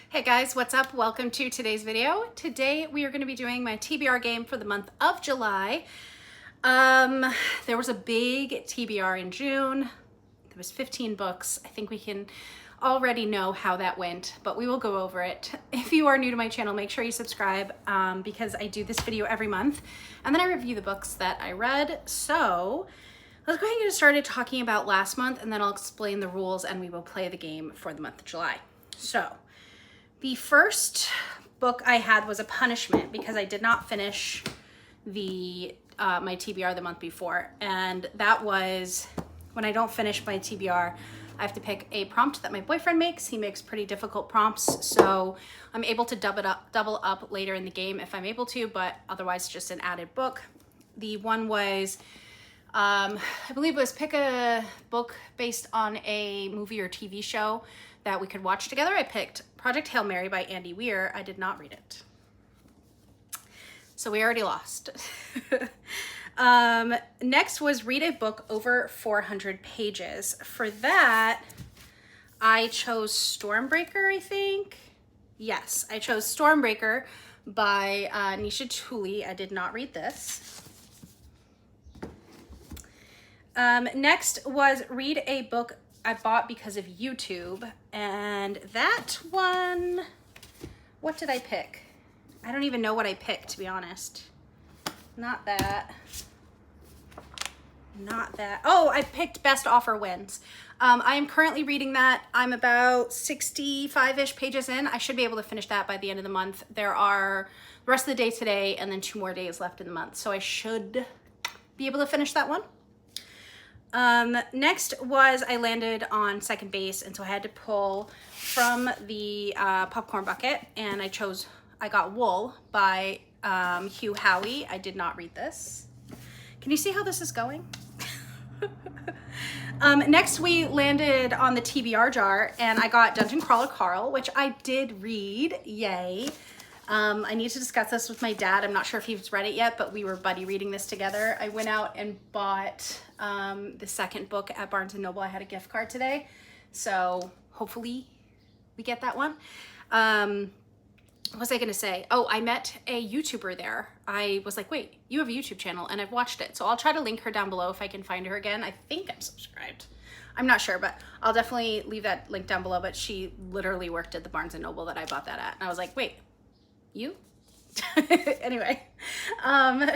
Hey guys, what's up? Welcome to today's video. Today we are going to be doing my TBR game for the month of July. There was a big TBR in June. There was 15 books. I think we can already know how that went, but we will go over it. If you are new to my channel, make sure you subscribe because I do this video every month and then I review the books that I read. So let's go ahead and get started talking about last month, and then I'll explain the rules and we will play the game for the month of July. So the first book I had was a punishment because I did not finish the my TBR the month before, and that was when I don't finish my TBR, I have to pick a prompt that my boyfriend makes. He makes pretty difficult prompts, so I'm able to double up later in the game if I'm able to, but otherwise just an added book. The one was, I believe it was pick a book based on a movie or TV show that we could watch together. I picked Project Hail Mary by Andy Weir. I did not read it, so we already lost. Next was read a book over 400 pages. For that, I chose Stormbreaker, I think. Yes, I chose Stormbreaker by Nisha Tooley. I did not read this. Next was read a book I bought because of YouTube, and that one, what did I pick? I don't even know what I picked, to be honest. Not that. Oh, I picked Best Offer Wins. I am currently reading that. I'm about 65-ish pages in. I should be able to finish that by the end of the month. There are the rest of the day today and then 2 more days left in the month, so I should be able to finish that one. Next was I landed on second base, and so I had to pull from the popcorn bucket, and I got Wool by Hugh Howey. I did not read this. Can you see how this is going? Next we landed on the TBR jar, and I got Dungeon Crawler Carl, which I did read. Yay. I need to discuss this with my dad. I'm not sure if he's read it yet, but we were buddy reading this together. I went out and bought the second book at Barnes & Noble. I had a gift card today, so hopefully we get that one. What was I gonna say? Oh, I met a YouTuber there. I was like, wait, you have a YouTube channel, and I've watched it. So I'll try to link her down below if I can find her again. I think I'm subscribed. I'm not sure, but I'll definitely leave that link down below. But she literally worked at the Barnes & Noble that I bought that at. And I was like, wait, you? Anyway,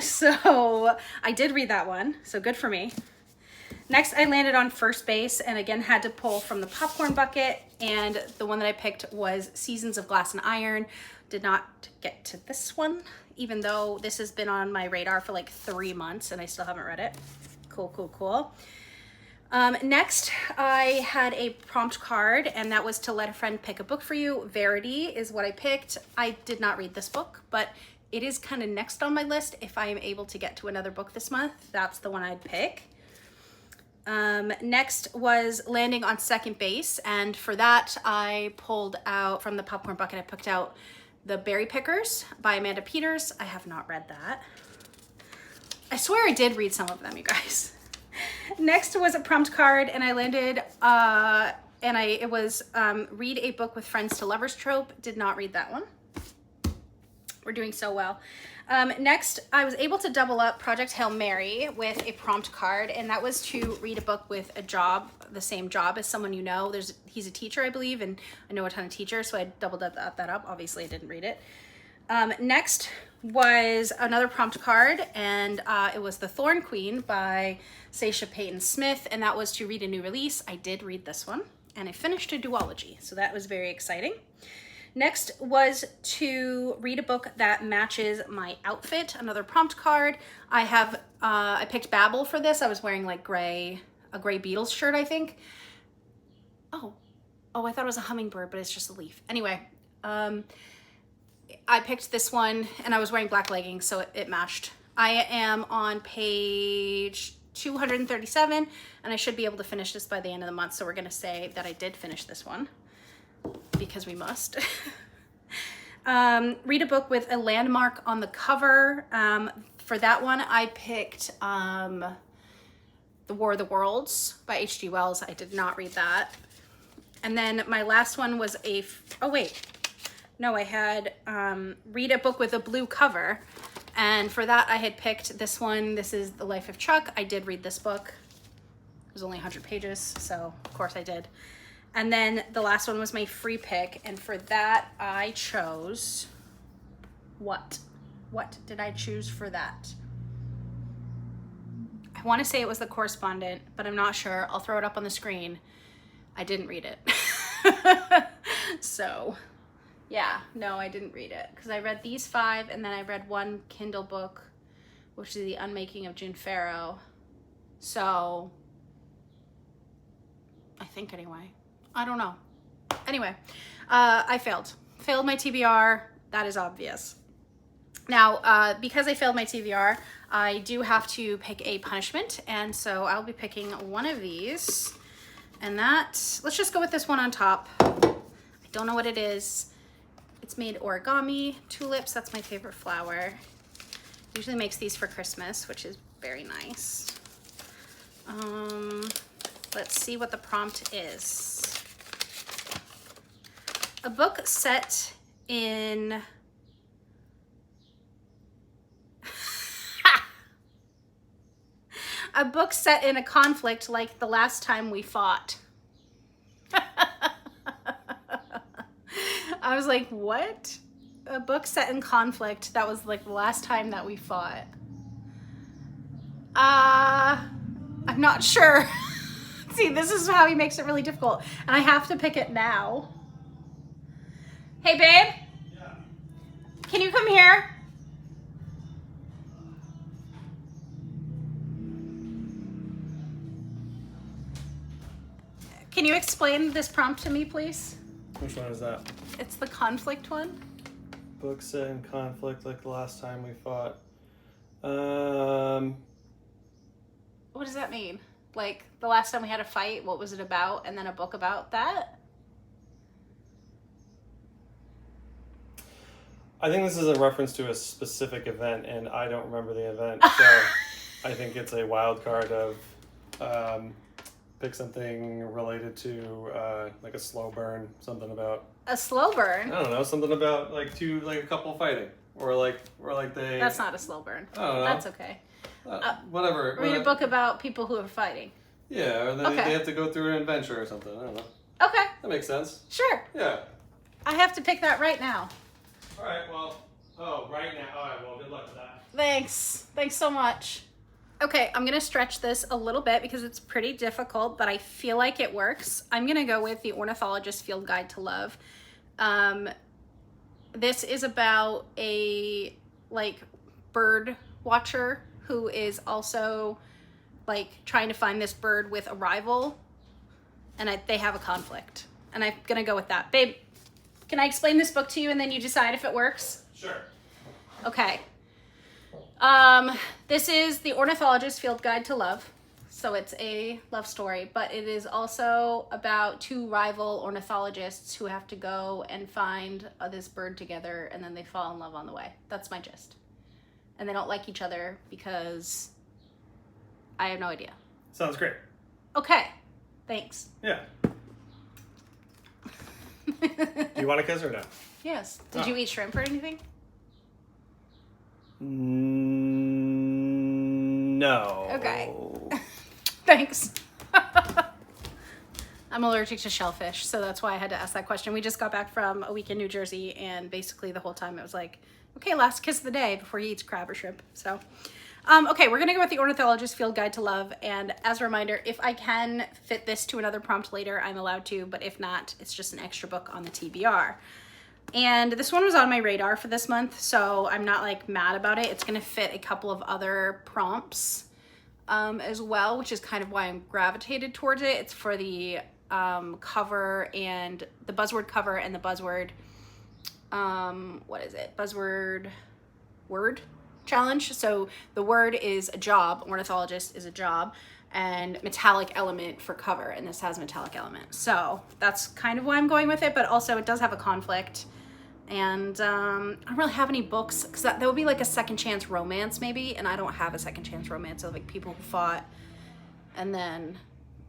so I did read that one, so good for me. Next, I landed on first base, and again had to pull from the popcorn bucket, and the one that I picked was Seasons of Glass and Iron. Did not get to this one, even though this has been on my radar for like 3 months and I still haven't read it. Cool. Next, I had a prompt card, and that was to let a friend pick a book for you. Verity is what I picked. I did not read this book, but it is kind of next on my list. If I am able to get to another book this month, that's the one I'd pick. Next was landing on second base, and for that I pulled out from the popcorn bucket, I picked out The Berry Pickers by Amanda Peters. I have not read that. I swear I did read some of them, you guys. Next was a prompt card, and I landed, it was read a book with friends to lovers trope. Did not read that one. We're doing so well. Next, I was able to double up Project Hail Mary with a prompt card, and that was to read a book with a job, the same job as someone you know. He's a teacher, I believe, and I know a ton of teachers, so I doubled that up. Obviously, I didn't read it. Next was another prompt card, and it was The Thorn Queen by Sasha Payton Smith, and that was to read a new release. I did read this one, and I finished a duology, so that was very exciting. Next was to read a book that matches my outfit, another prompt card. I picked Babel for this. I was wearing like a gray Beatles shirt, I think. Oh, I thought it was a hummingbird, but it's just a leaf. Anyway, I picked this one, and I was wearing black leggings, so it matched. I am on page 237, and I should be able to finish this by the end of the month, so we're gonna say that I did finish this one, because we must. Read a book with a landmark on the cover. For that one, I picked The War of the Worlds by H.G. Wells. I did not read that. And then my last one was oh wait, No, I had read a book with a blue cover. And for that, I had picked this one. This is The Life of Chuck. I did read this book. It was only 100 pages, so of course I did. And then the last one was my free pick. And for that, I chose what? What did I choose for that? I want to say it was The Correspondent, but I'm not sure. I'll throw it up on the screen. I didn't read it. So, yeah, no, I didn't read it. Because I read these 5, and then I read one Kindle book, which is The Unmaking of June Farrow. So, I think anyway. I don't know. Anyway, I failed. Failed my TBR. That is obvious. Now, because I failed my TBR, I do have to pick a punishment. And so I'll be picking one of these. And let's just go with this one on top. I don't know what it is. It's made origami, tulips. That's my favorite flower. Usually makes these for Christmas, which is very nice. Let's see what the prompt is. A book set in... A book set in a conflict like The Last Time We Fought. I was like, what? A book set in conflict that was like the last time that we fought. I'm not sure. See, this is how he makes it really difficult. And I have to pick it now. Hey, babe? Yeah. Can you come here? Can you explain this prompt to me, please? Which one is that? It's the conflict one. Book set in conflict like the last time we fought. What does that mean? Like, the last time we had a fight, what was it about? And then a book about that? I think this is a reference to a specific event, and I don't remember the event, so I think it's a wild card of pick something related to like a slow burn, something about a slow burn. I don't know, something about like a couple fighting, or like they. That's not a slow burn. I don't know. That's okay. Whatever. Read a book about people who are fighting. Yeah, or they have to go through an adventure or something. I don't know. Okay. That makes sense. Sure. Yeah. I have to pick that right now. All right. Well. Oh, right now. All right. Well, good luck with that. Thanks. Thanks so much. Okay, I'm gonna stretch this a little bit because it's pretty difficult, but I feel like it works. I'm gonna go with The Ornithologist's Field Guide to Love. This is about a bird watcher who is also trying to find this bird with a rival, and they have a conflict. And I'm gonna go with that. Babe, can I explain this book to you and then you decide if it works? Sure. Okay. This is The Ornithologist's Field Guide to Love. So it's a love story, but it is also about 2 rival ornithologists who have to go and find this bird together, and then they fall in love on the way. That's my gist. And they don't like each other because I have no idea. Sounds great. Okay. Thanks. Yeah. Do you want a kiss or no? Yes. Did you eat shrimp or anything? No. Okay. Thanks. I'm allergic to shellfish, so that's why I had to ask that question. We just got back from a week in New Jersey, and basically the whole time it was like, okay, last kiss of the day before he eats crab or shrimp. So, okay, we're gonna go with The Ornithologist's Field Guide to Love, and as a reminder, if I can fit this to another prompt later, I'm allowed to, but if not, it's just an extra book on the TBR. And this one was on my radar for this month, so I'm not mad about it. It's gonna fit a couple of other prompts as well, which is kind of why I'm gravitated towards it. It's for the cover and the buzzword cover and the buzzword, what is it? Buzzword word challenge. So the word is a job, ornithologist is a job, and metallic element for cover, and this has metallic element. So that's kind of why I'm going with it, but also it does have a conflict. And I don't really have any books, because that would be a second chance romance maybe, and I don't have a second chance romance of people who fought, and then,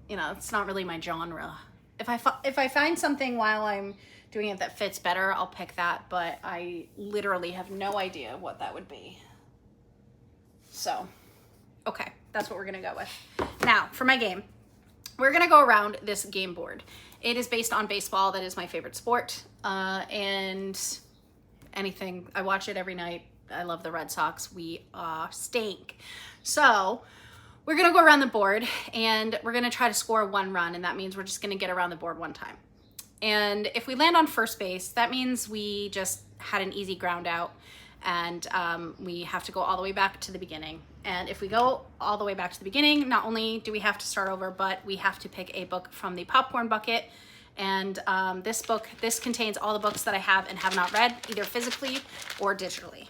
it's not really my genre. If I find something while I'm doing it that fits better, I'll pick that, but I literally have no idea what that would be. So, okay, that's what we're gonna go with. Now, for my game, we're gonna go around this game board. It is based on baseball. That is my favorite sport. And anything, I watch it every night. I love the Red Sox. We stink. So we're gonna go around the board and we're gonna try to score 1 run, and that means we're just gonna get around the board 1 time. And if we land on first base, that means we just had an easy ground out, and we have to go all the way back to the beginning. And if we go all the way back to the beginning, not only do we have to start over, but we have to pick a book from the popcorn bucket. And this contains all the books that I have and have not read, either physically or digitally.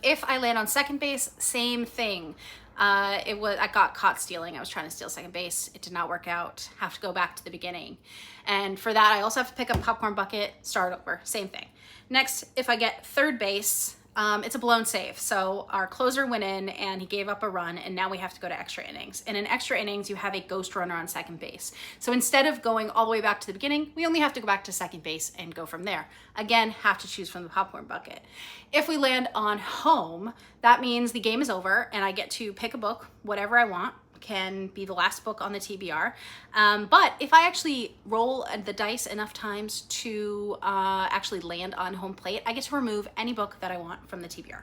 If I land on second base, same thing. I got caught stealing. I was trying to steal second base. It did not work out. Have to go back to the beginning. And for that, I also have to pick up popcorn bucket, start over, same thing. Next, if I get third base, it's a blown save. So our closer went in and he gave up a run, and now we have to go to extra innings. And in extra innings, you have a ghost runner on second base. So instead of going all the way back to the beginning, we only have to go back to second base and go from there. Again, have to choose from the popcorn bucket. If we land on home, that means the game is over and I get to pick a book, whatever I want. Can be the last book on the TBR. But if I actually roll the dice enough times to actually land on home plate, I get to remove any book that I want from the TBR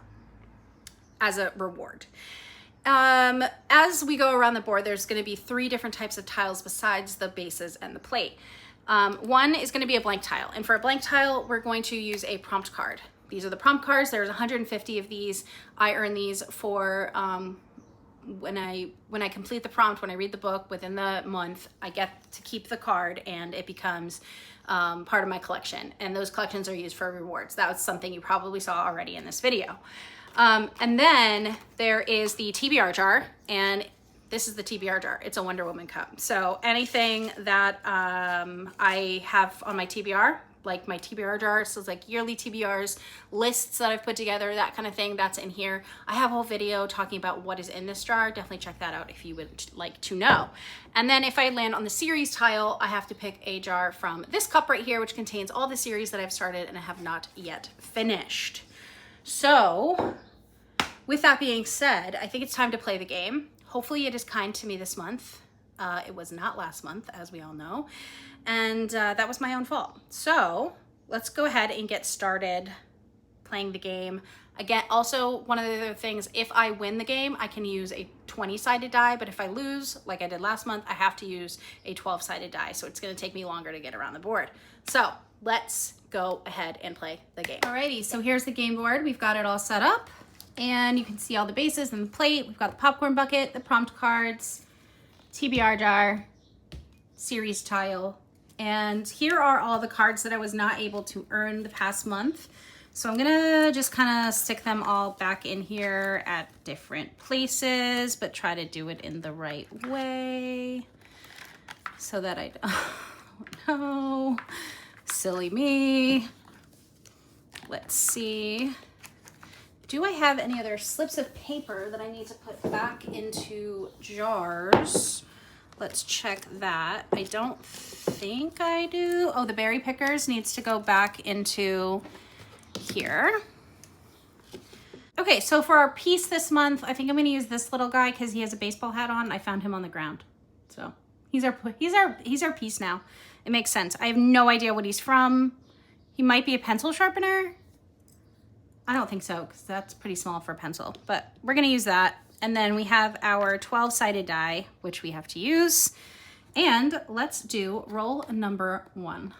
as a reward. As we go around the board, there's going to be 3 different types of tiles besides the bases and the plate. One is going to be a blank tile. And for a blank tile, we're going to use a prompt card. These are the prompt cards. There's 150 of these. I earn these for when I complete the prompt, when I read the book within the month, I get to keep the card and it becomes part of my collection. And those collections are used for rewards. That was something you probably saw already in this video. And then there is the TBR jar, and this is the TBR jar. It's a Wonder Woman cup. So anything that I have on my TBR, like my TBR jar, so it's like yearly TBRs, lists that I've put together, that kind of thing, that's in here. I have a whole video talking about what is in this jar. Definitely check that out if you would like to know. And then if I land on the series tile, I have to pick a jar from this cup right here, which contains all the series that I've started and I have not yet finished. So with that being said, I think it's time to play the game. Hopefully it is kind to me this month. It was not last month, as we all know. And that was my own fault. So let's go ahead and get started playing the game. Again, also one of the other things, if I win the game, I can use a 20-sided die, but if I lose, like I did last month, I have to use a 12-sided die. So it's gonna take me longer to get around the board. So let's go ahead and play the game. Alrighty, so here's the game board. We've got it all set up and you can see all the bases and the plate. We've got the popcorn bucket, the prompt cards, TBR jar, series tile, and here are all the cards that I was not able to earn the past month. So I'm gonna just kind of stick them all back in here at different places, but try to do it in the right way so that I don't know. Silly me. Let's see. Do I have any other slips of paper that I need to put back into jars? Let's check that. I don't think I do. Oh, the berry pickers needs to go back into here. Okay, so for our piece this month, I think I'm gonna use this little guy because he has a baseball hat on. I found him on the ground. So he's our piece now. It makes sense. I have no idea what he's from. He might be a pencil sharpener. I don't think so, because that's pretty small for a pencil, but we're gonna use that. And then we have our 12-sided die, which we have to use. And let's do roll number 1.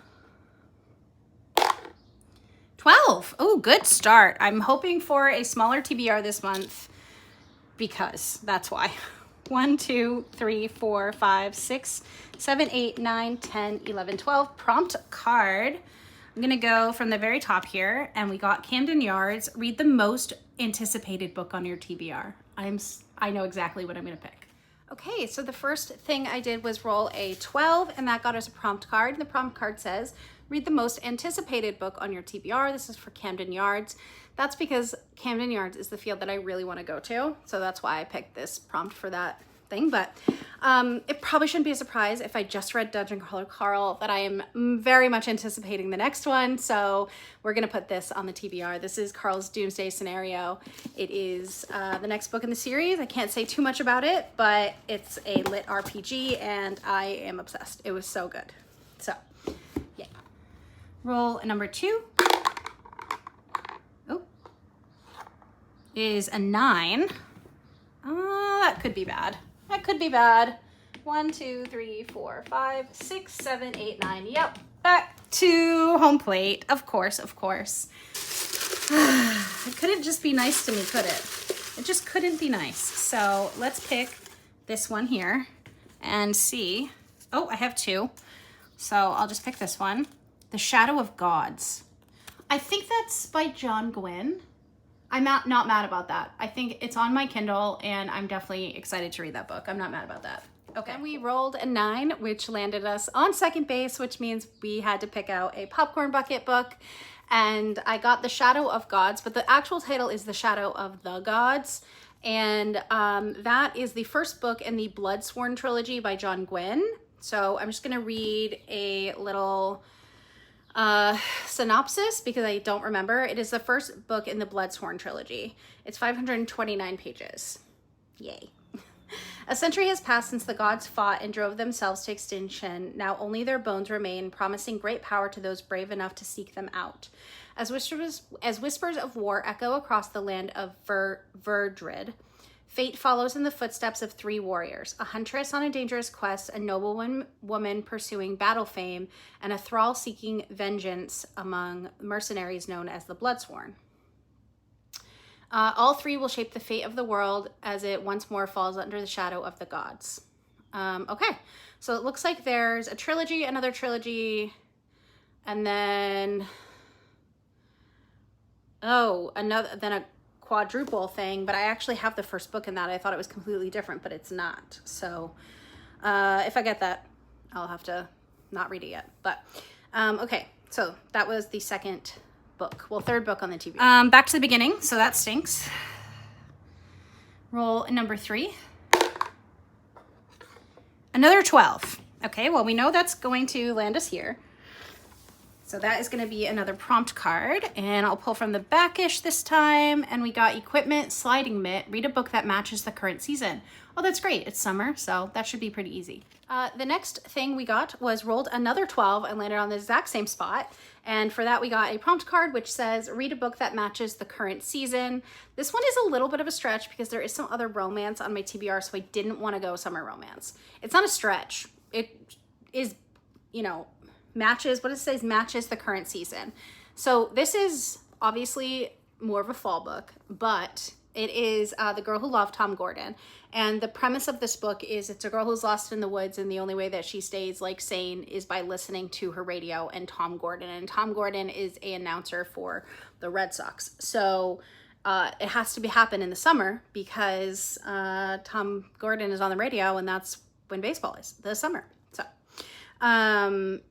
12, oh, good start. I'm hoping for a smaller TBR this month because that's why. 1, 2, 3, 4, 5, 6, 7, 8, 9, 10, 11, 12. Prompt card. I'm gonna go from the very top here, and we got Camden Yards. Read the most anticipated book on your TBR. I know exactly what I'm gonna pick. Okay, so the first thing I did was roll a 12, and that got us a prompt card. The prompt card says, read the most anticipated book on your TBR. This is for Camden Yards. That's because Camden Yards is the field that I really wanna go to, so that's why I picked this prompt for that thing, but it probably shouldn't be a surprise if I just read Dungeon Crawler Carl that I am very much anticipating the next one. So we're going to put this on the TBR. This is Carl's Doomsday Scenario. It is the next book in the series. I can't say too much about it, but it's a lit RPG and I am obsessed. It was so good. So, yeah. Roll number 2. Oh. Is a 9. That could be bad. That could be bad. 1, 2, 3, 4, 5, 6, 7, 8, 9. Yep. Back to home plate. Of course, of course. It couldn't just be nice to me, could it? It just couldn't be nice. So let's pick this one here and see. Oh, I have 2. So I'll just pick this one. The Shadow of Gods. I think that's by John Gwynne. I'm not mad about that. I think it's on my Kindle and I'm definitely excited to read that book. I'm not mad about that. Okay, and we rolled a 9, which landed us on second base, which means we had to pick out a popcorn bucket book. And I got The Shadow of Gods, but the actual title is The Shadow of the Gods. And that is the first book in the Bloodsworn trilogy by John Gwynne. So I'm just gonna read a little synopsis because I don't remember. It is the first book in the Bloodsworn trilogy. It's 529 pages. Yay. A century has passed since the gods fought and drove themselves to extinction. Now only their bones remain, promising great power to those brave enough to seek them out. As whispers of war echo across the land of Verdred, fate follows in the footsteps of 3 warriors, a huntress on a dangerous quest, a noble woman pursuing battle fame, and a thrall seeking vengeance among mercenaries known as the Bloodsworn. All 3 will shape the fate of the world as it once more falls under the shadow of the gods. Okay, so it looks like there's a trilogy, another trilogy, and then, then a quadruple thing, but I actually have the first book in that. I thought it was completely different, but it's not. So if I get that, I'll have to not read it yet. But okay, so that was the second book. Well, third book on the TV. Back to the beginning, so that stinks. Roll number 3. Another 12. Okay, well, we know that's going to land us here. So that is going to be another prompt card, and I'll pull from the backish this time, and we got equipment, sliding mitt, read a book that matches the current season. Oh, that's great. It's summer, so that should be pretty easy. The next thing we got was rolled another 12 and landed on the exact same spot. And for that, we got a prompt card, which says, read a book that matches the current season. This one is a little bit of a stretch because there is some other romance on my TBR, so I didn't want to go summer romance. It's not a stretch. It is, matches, what it says, matches the current season. So this is obviously more of a fall book, but it is The Girl Who Loved Tom Gordon. And the premise of this book is it's a girl who's lost in the woods, and the only way that she stays sane is by listening to her radio and Tom Gordon. And Tom Gordon is an announcer for the Red Sox. So it has to happen in the summer because Tom Gordon is on the radio, and that's when baseball is, the summer. So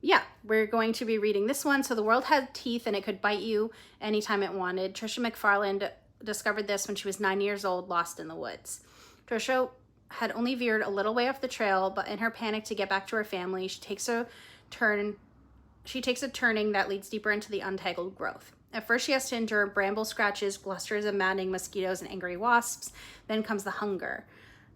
yeah, we're going to be reading this one. So the world had teeth and it could bite you anytime it wanted. Trisha McFarland discovered this when she was 9 years old, lost in the woods. Trisha had only veered a little way off the trail, but in her panic to get back to her family, she takes a turning that leads deeper into the untangled growth. At first, she has to endure bramble scratches, clusters of maddening mosquitoes, and angry wasps. Then comes the hunger.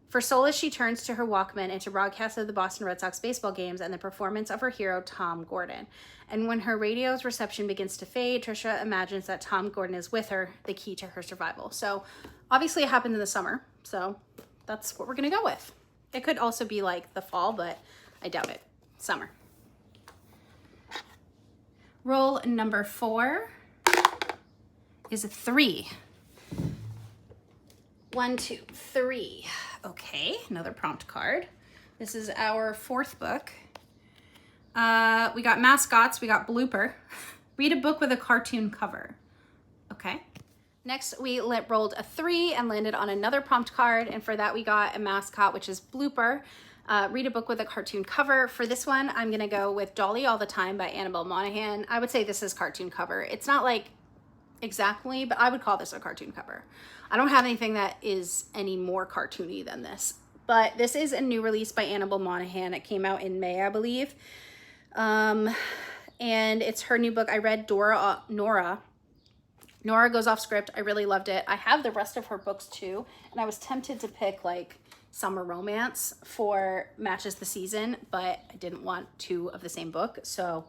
For solace, she turns to her Walkman and to broadcasts of the Boston Red Sox baseball games and the performance of her hero, Tom Gordon. And when her radio's reception begins to fade, Trisha imagines that Tom Gordon is with her, the key to her survival. So obviously it happened in the summer, so that's what we're going to go with. It could also be the fall, but I doubt it. Summer. Roll number 4 is a 3. 1, 2, 3. Okay, another prompt card. This is our 4th book. We got mascots, we got blooper. Read a book with a cartoon cover. Okay. Next, we rolled a 3 and landed on another prompt card. And for that, we got a mascot, which is blooper. Read a book with a cartoon cover. For this one, I'm going to go with Dolly All the Time by Annabelle Monaghan. I would say this is cartoon cover. It's not exactly, but I would call this a cartoon cover. I don't have anything that is any more cartoony than this but this is a new release by Annabelle Monaghan. It came out in May, I believe. And it's her new book. I read Nora Goes Off Script. I really loved it. I have the rest of her books too, and I was tempted to pick like summer romance for matches the season, but I didn't want two of the same book, so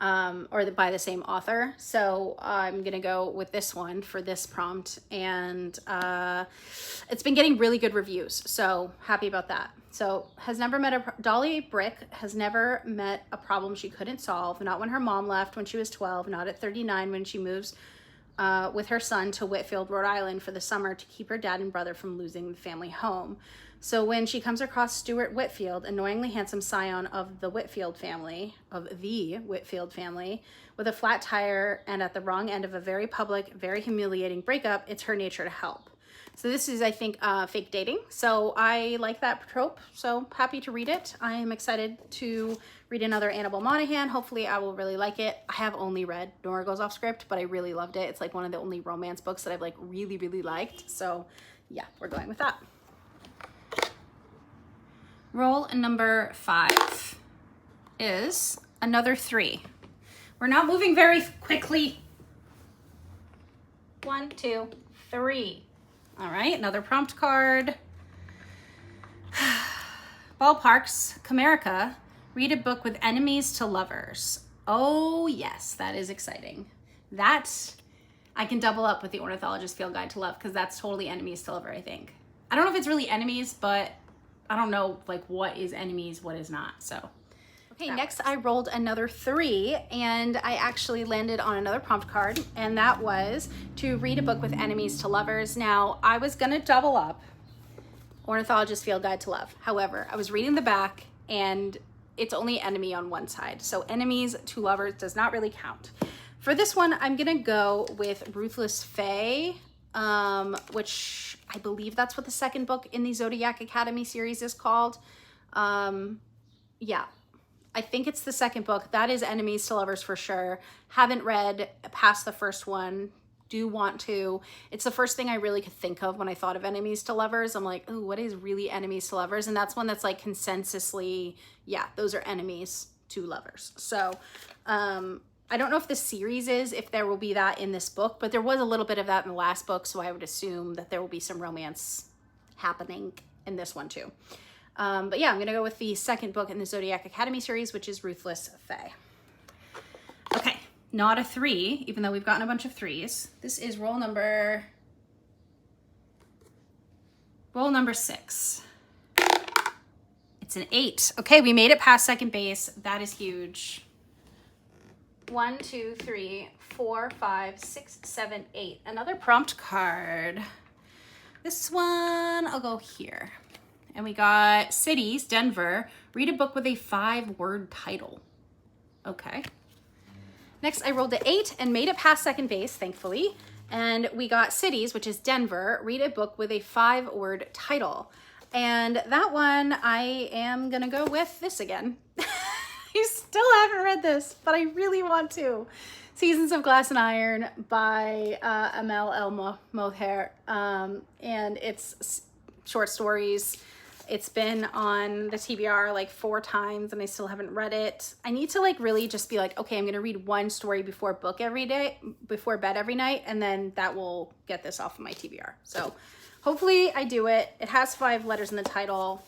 or by the same author, so I'm gonna go with this one for this prompt, and it's been getting really good reviews, so happy about that. So Dolly Brick has never met a problem she couldn't solve, not when her mom left when she was 12, not at 39 when she moves with her son to Whitfield, Rhode Island for the summer to keep her dad and brother from losing the family home. So when she comes across Stuart Whitfield, annoyingly handsome scion of the Whitfield family, with a flat tire and at the wrong end of a very public, very humiliating breakup, it's her nature to help. So this is, I think, fake dating. So I like that trope, so happy to read it. I am excited to read another Annabelle Monaghan. Hopefully I will really like it. I have only read Nora Goes Off Script, but I really loved it. It's like one of the only romance books that I've like really, really liked. So yeah, we're going with that. Roll number 5 is another 3. We're not moving very quickly. 1, 2, 3. All right, another prompt card. Ballparks, Comerica, read a book with enemies to lovers. Oh yes, that is exciting. That I can double up with the Ornithologist Field Guide to Love, because that's totally enemies to lover, I think. I don't know if it's really enemies, but I don't know like what is enemies, what is not, so. Okay, next I rolled another 3, and I actually landed on another prompt card, and that was to read a book with enemies to lovers. Now, I was gonna double up Ornithologist Field Guide to Love. However, I was reading the back, and it's only enemy on one side, so enemies to lovers does not really count. For this one, I'm gonna go with Ruthless Fae, which I believe that's what the second book in the Zodiac Academy series is called. Yeah, I think it's the second book. That is enemies to lovers for sure. Haven't read past the first one. Do want to. It's the first thing I really could think of when I thought of enemies to lovers. I'm like, oh, what is really enemies to lovers? And that's one that's like consensusly, yeah, those are enemies to lovers. So I don't know if the series is, if there will be that in this book, but there was a little bit of that in the last book, so I would assume that there will be some romance happening in this one too. But yeah, I'm gonna go with the second book in the Zodiac Academy series, which is Ruthless Fae. Okay, not a 3, even though we've gotten a bunch of 3s. This is roll number 6. It's an 8. Okay, we made it past second base. That is huge. 1, 2, 3, 4, 5, 6, 7, 8. Another prompt card. This one, I'll go here. And we got Cities, Denver. Read a book with a 5-word title. Okay. Next, I rolled an 8 and made it past second base, thankfully. And we got Cities, which is Denver. Read a book with a 5-word title. And that one, I am gonna go with this again. I still haven't read this, but I really want to. Seasons of Glass and Iron by Amel El Moher. And it's short stories. It's been on the TBR like 4 times and I still haven't read it. I need to like really just be like, okay, I'm gonna read one story before bed every night, and then that will get this off of my TBR. So hopefully I do it. It has 5 letters in the title.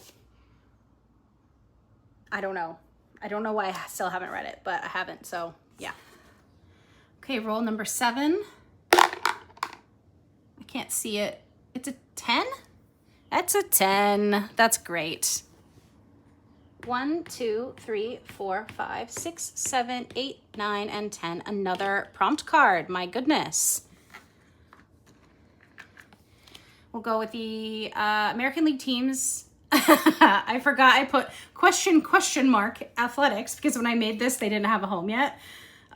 I don't know why I still haven't read it, but I haven't, so yeah. Okay, roll number 7. I can't see it. It's a 10? That's a 10. That's great. 1, 2, 3, 4, 5, 6, 7, 8, 9, and 10. Another prompt card. My goodness. We'll go with the American League teams. I forgot I put question mark athletics, because when I made this, they didn't have a home yet.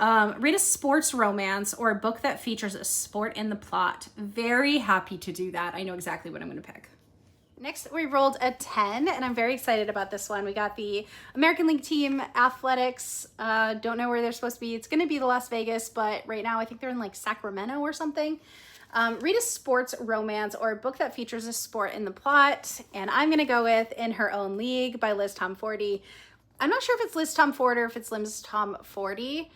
Read a sports romance or a book that features a sport in the plot. Very happy to do that. I know exactly what I'm going to pick. Next, we rolled a 10, and I'm very excited about this one. We got the American League team, Athletics. Don't know where they're supposed to be. It's going to be the Las Vegas, but right now I think they're in like Sacramento or something. Read a sports romance or a book that features a sport in the plot, and I'm going to go with In Her Own League by Liz Tom Forty. I'm not sure if it's Liz Tom Ford or if it's Liz Tom Forty.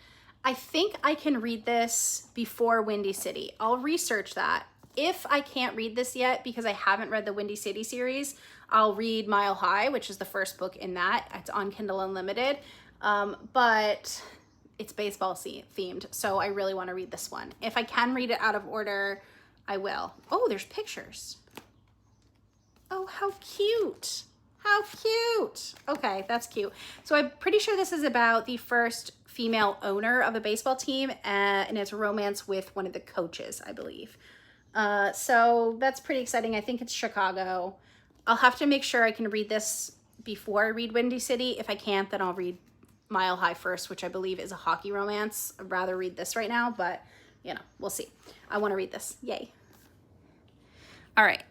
I think I can read this before Windy City. I'll research that. If I can't read this yet because I haven't read the Windy City series, I'll read Mile High, which is the first book in that. It's on Kindle Unlimited, but it's baseball themed, so I really want to read this one. If I can read it out of order, I will. Oh, there's pictures. Oh, how cute. How cute. Okay, that's cute. So I'm pretty sure this is about the first female owner of a baseball team, and it's a romance with one of the coaches, I believe. So that's pretty exciting. I think it's Chicago. I'll have to make sure I can read this before I read Windy City. If I can't, then I'll read Mile High first, which I believe is a hockey romance. I'd rather read this right now, but you know, we'll see. I want to read this. Yay. All right.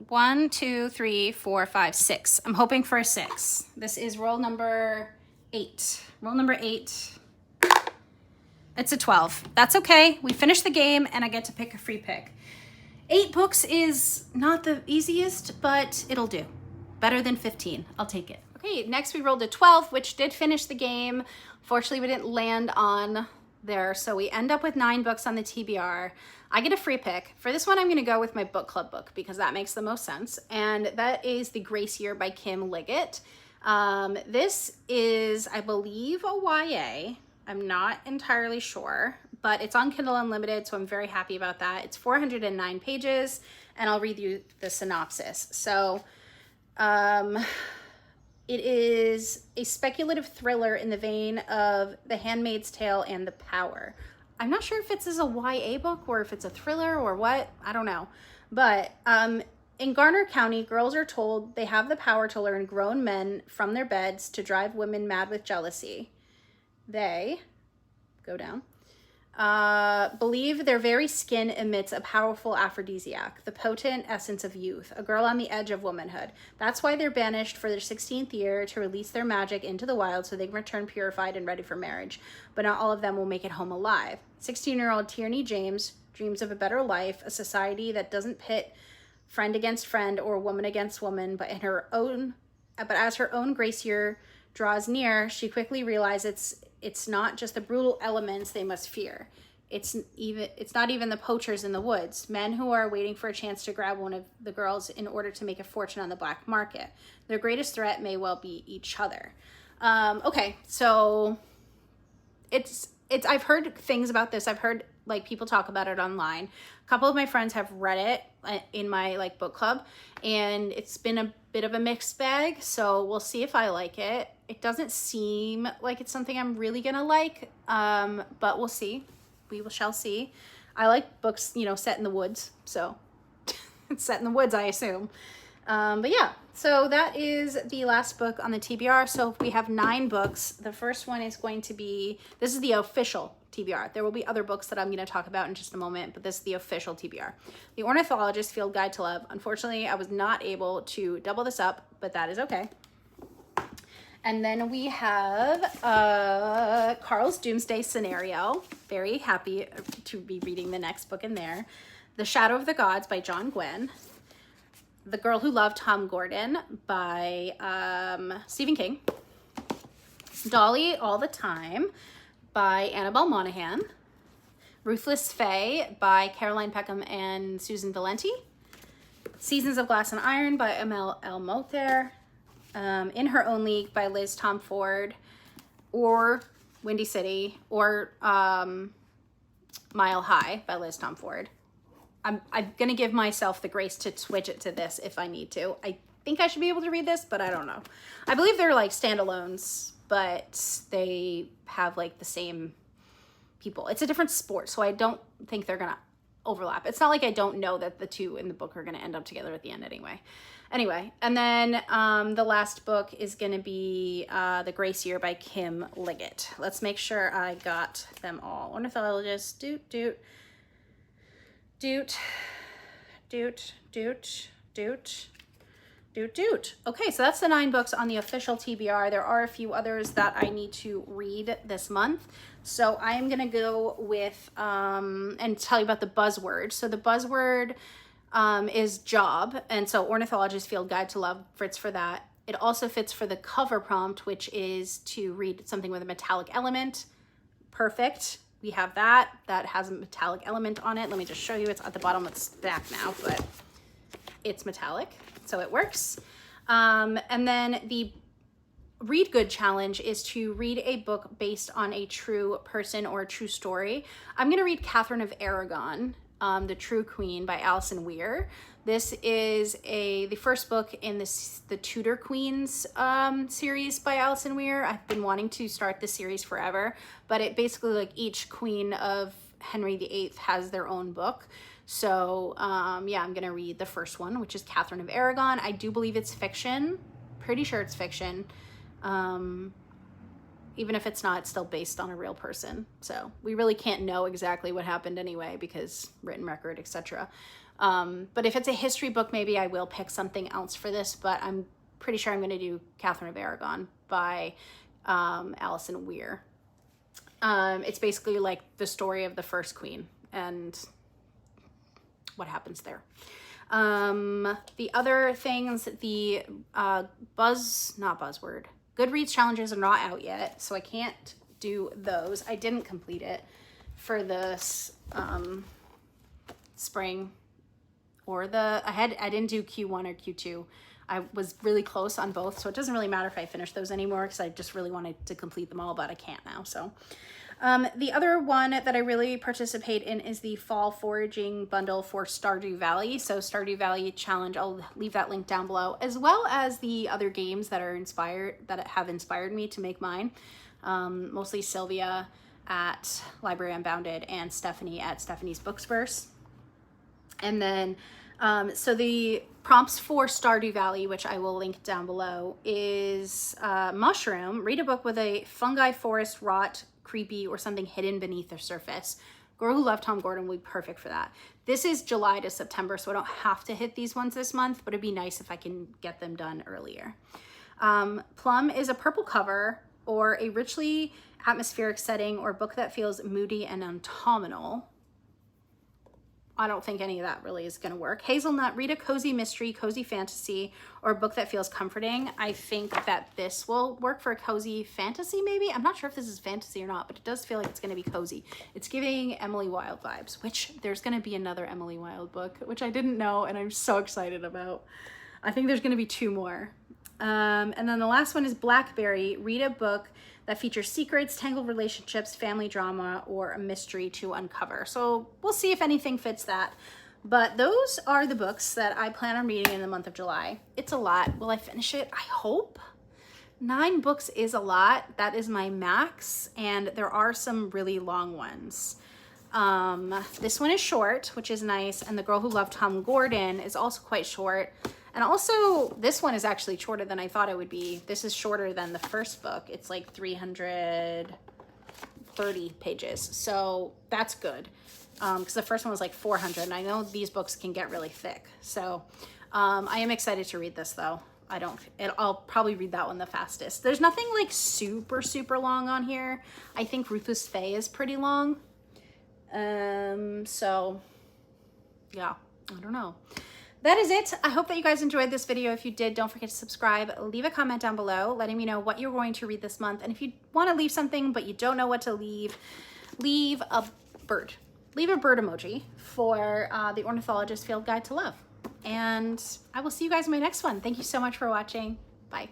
1, 2, 3, 4, 5, 6. I'm hoping for a 6. This is roll number 8. Roll number 8. It's a 12. That's okay. We finished the game and I get to pick a free pick. 8 books is not the easiest, but it'll do. Better than 15. I'll take it. Okay, next we rolled a 12, which did finish the game. Fortunately, we didn't land on there, so we end up with 9 books on the TBR. I get a free pick. For this one, I'm going to go with my book club book because that makes the most sense, and that is The Grace Year by Kim Liggett. This is, I believe, a YA. I'm not entirely sure, but it's on Kindle Unlimited, so I'm very happy about that. It's 409 pages, and I'll read you the synopsis. So, it is a speculative thriller in the vein of The Handmaid's Tale and The Power. I'm not sure if it's as a YA book or if it's a thriller or what. I don't know. But in Garner County, girls are told they have the power to learn grown men from their beds to drive women mad with jealousy. They, go down, believe their very skin emits a powerful aphrodisiac, the potent essence of youth, a girl on the edge of womanhood. That's why they're banished for their 16th year to release their magic into the wild so they can return purified and ready for marriage. But not all of them will make it home alive. 16-year-old Tierney James dreams of a better life, a society that doesn't pit friend against friend or woman against woman, but as her own grace year draws near, she quickly realizes it's not just the brutal elements they must fear. It's not even the poachers in the woods, men who are waiting for a chance to grab one of the girls in order to make a fortune on the black market. Their greatest threat may well be each other. Okay, so it's I've heard things about this. I've heard like people talk about it online. A couple of my friends have read it in my like book club, and it's been a bit of a mixed bag, so we'll see if I like it. It doesn't seem like it's something I'm really gonna like, but we'll see. We shall see. I like books, you know, set in the woods, so it's set in the woods, I assume. But yeah, so that is the last book on the TBR. So we have 9 books. The first one is going to be, this is the official TBR. There will be other books that I'm going to talk about in just a moment, but this is the official TBR. The Ornithologist Field Guide to Love. Unfortunately, I was not able to double this up, but that is okay. And then we have Carl's Doomsday Scenario. Very happy to be reading the next book in there. The Shadow of the Gods by John Gwynne. The Girl Who Loved Tom Gordon by Stephen King. Dolly All the Time by Annabelle Monaghan. Ruthless Fae by Caroline Peckham and Susan Valenti. Seasons of Glass and Iron by Amel El Mother. In Her Own League by Liz Tom Ford, or Windy City, or Mile High by Liz Tom Ford. I'm going to give myself the grace to switch it to this if I need to. I think I should be able to read this, but I don't know. I believe they're like standalones, but they have like the same people. It's a different sport, so I don't think they're going to overlap. It's not like I don't know that the two in the book are going to end up together at the end anyway. And then the last book is going to be The Grace Year by Kim Liggett. Let's make sure I got them all. Ornithologist, doot. Okay, so that's the 9 books on the official TBR. There are a few others that I need to read this month. So I'm gonna go with and tell you about the buzzword. So the buzzword is job, and so Ornithologist Field Guide to Love fits for that. It also fits for the cover prompt, which is to read something with a metallic element. Perfect. We have that. That has a metallic element on it. Let me just show you. It's at the bottom of the stack now, but it's metallic, so it works. And then the Read Good challenge is to read a book based on a true person or a true story. I'm going to read Catherine of Aragon, The True Queen by Alison Weir. This is the first book in the Tudor Queens series by Alison Weir. I've been wanting to start this series forever, but it basically, like, each queen of Henry VIII has their own book. So yeah, I'm gonna read the first one, which is Catherine of Aragon. I do believe it's fiction. Pretty sure it's fiction. Even if it's not, it's still based on a real person. So we really can't know exactly what happened anyway, because written record, etc. But if it's a history book, maybe I will pick something else for this, but I'm pretty sure I'm going to do Catherine of Aragon by Alison Weir. It's basically like the story of the first queen and what happens there. The other things, the Goodreads challenges are not out yet, so I can't do those. I didn't complete it for this spring, or I didn't do Q1 or Q2. I was really close on both, so it doesn't really matter if I finish those anymore, because I just really wanted to complete them all, but I can't now. So the other one that I really participate in is the Fall Foraging Bundle for Stardew Valley. So Stardew Valley Challenge, I'll leave that link down below, as well as the other games that have inspired me to make mine. Mostly Sylvia at Library Unbounded and Stephanie at Stephanie's Bookverse. And then, so the prompts for Stardew Valley, which I will link down below, is mushroom. Read a book with a fungi forest rot, creepy, or something hidden beneath the surface. Girl Who Loved Tom Gordon will be perfect for that. This is July to September, so I don't have to hit these ones this month, but it'd be nice if I can get them done earlier. Plum is a purple cover, or a richly atmospheric setting, or a book that feels moody and autumnal. I don't think any of that really is going to work. Hazelnut, read a cozy mystery, cozy fantasy, or a book that feels comforting. I think that this will work for a cozy fantasy, maybe. I'm not sure if this is fantasy or not, but it does feel like it's going to be cozy. It's giving Emily Wilde vibes, which there's going to be another Emily Wilde book, which I didn't know, and I'm so excited about. I think there's going to be 2 more. And then the last one is Blackberry. Read a book that features secrets, tangled relationships, family drama, or a mystery to uncover. So we'll see if anything fits that. But those are the books that I plan on reading in the month of July. It's a lot. Will I finish it? I hope. 9 books is a lot. That is my max. And there are some really long ones. This one is short, which is nice. And The Girl Who Loved Tom Gordon is also quite short. And also, this one is actually shorter than I thought it would be. This is shorter than the first book. It's like 330 pages. So that's good. Because the first one was like 400. And I know these books can get really thick. So I am excited to read this, though. I'll probably read that one the fastest. There's nothing like super, super long on here. I think Ruthless Fae is pretty long. So yeah, I don't know. That is it. I hope that you guys enjoyed this video. If you did, don't forget to subscribe. Leave a comment down below letting me know what you're going to read this month. And if you want to leave something but you don't know what to leave, leave a bird. Leave a bird emoji for the Ornithologist Field Guide to Love. And I will see you guys in my next one. Thank you so much for watching. Bye.